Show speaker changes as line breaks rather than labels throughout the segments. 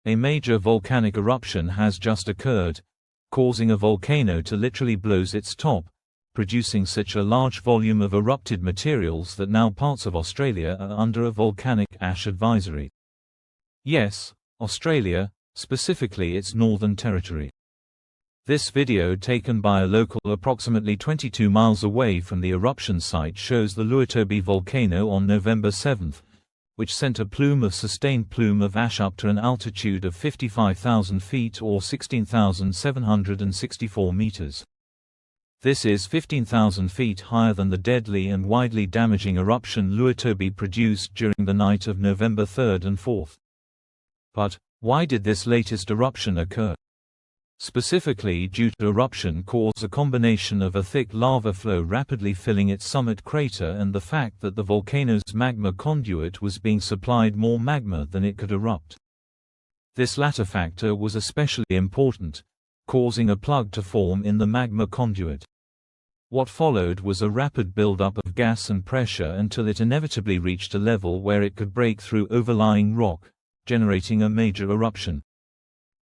A major volcanic eruption has just occurred, causing a volcano to literally blow its top, producing such a large volume of erupted materials that now parts of Australia are under a volcanic ash advisory. Yes, Australia, specifically its Northern Territory. This video taken by a local approximately 22 miles away from the eruption site shows the Lewotobi volcano on November 7, which sent a plume of ash up to an altitude of 55,000 feet or 16,764 meters. This is 15,000 feet higher than the deadly and widely damaging eruption Lewotobi produced during the night of November 3 and 4. But, why did this latest eruption occur? Specifically due to eruption caused a combination of a thick lava flow rapidly filling its summit crater and the fact that the volcano's magma conduit was being supplied more magma than it could erupt. This latter factor was especially important, causing a plug to form in the magma conduit. What followed was a rapid buildup of gas and pressure until it inevitably reached a level where it could break through overlying rock, generating a major eruption.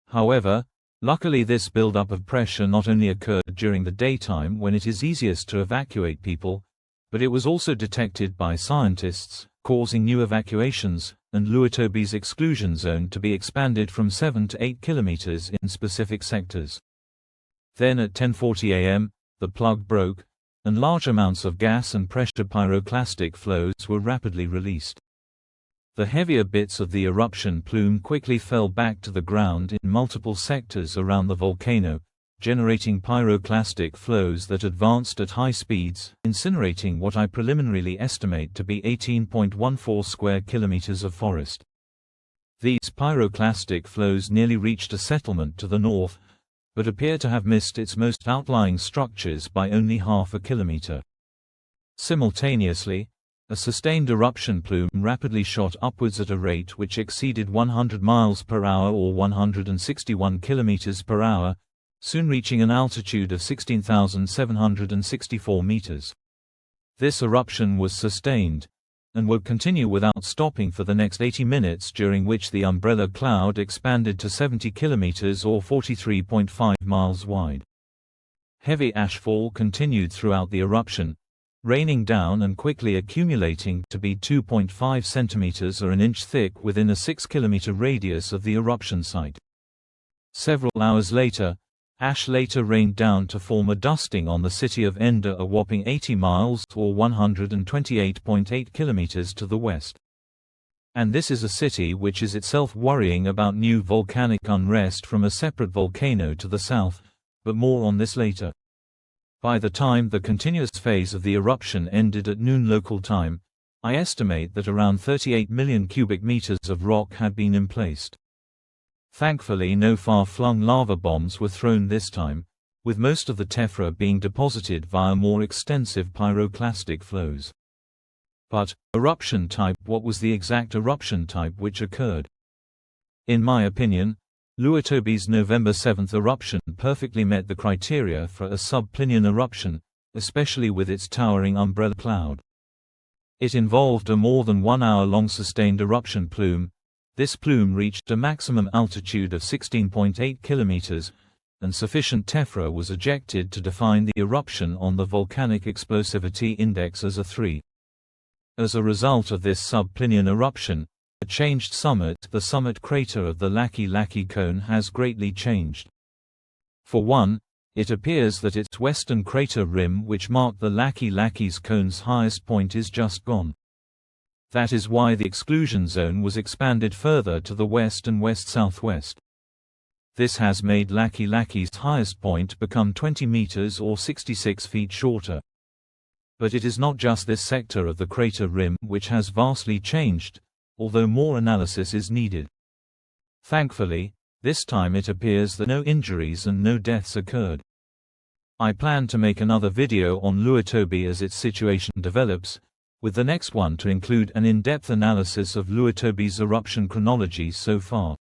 However, luckily this buildup of pressure not only occurred during the daytime when it is easiest to evacuate people, but it was also detected by scientists, causing new evacuations, and Lewotobi's exclusion zone to be expanded from 7 to 8 kilometers in specific sectors. Then at 10:40 a.m., the plug broke, and large amounts of gas and pressure pyroclastic flows were rapidly released. The heavier bits of the eruption plume quickly fell back to the ground in multiple sectors around the volcano, generating pyroclastic flows that advanced at high speeds, incinerating what I preliminarily estimate to be 18.14 square kilometers of forest. These pyroclastic flows nearly reached a settlement to the north, but appear to have missed its most outlying structures by only half a kilometer. Simultaneously, a sustained eruption plume rapidly shot upwards at a rate which exceeded 100 miles per hour or 161 kilometers per hour, soon reaching an altitude of 16,764 meters. This eruption was sustained, and would continue without stopping for the next 80 minutes, during which the umbrella cloud expanded to 70 kilometers or 43.5 miles wide. Heavy ashfall continued throughout the eruption, raining down and quickly accumulating to be 2.5 centimeters or an inch thick within a 6-kilometer radius of the eruption site. Several hours later, ash rained down to form a dusting on the city of Enda, a whopping 80 miles or 128.8 kilometers to the west. And this is a city which is itself worrying about new volcanic unrest from a separate volcano to the south, but more on this later. By the time the continuous phase of the eruption ended at noon local time, I estimate that around 38 million cubic meters of rock had been emplaced. Thankfully no far-flung lava bombs were thrown this time, with most of the tephra being deposited via more extensive pyroclastic flows. But, eruption type. What was the exact eruption type which occurred? In my opinion, Lewotobi's November 7 eruption perfectly met the criteria for a subplinian eruption, especially with its towering umbrella cloud. It involved a more than 1 hour long sustained eruption plume. This plume reached a maximum altitude of 16.8 kilometers, and sufficient tephra was ejected to define the eruption on the volcanic explosivity index as a 3. As a result of this subplinian eruption, a changed summit, the summit crater of the Laki cone, has greatly changed. For one, it appears that its western crater rim, which marked the Laki's cone's highest point, is just gone. That is why the exclusion zone was expanded further to the west and west-southwest. This has made Laki's highest point become 20 meters or 66 feet shorter. But it is not just this sector of the crater rim which has vastly changed, although more analysis is needed. Thankfully, this time it appears that no injuries and no deaths occurred. I plan to make another video on Lewotobi as its situation develops, with the next one to include an in-depth analysis of Lewotobi's eruption chronology so far.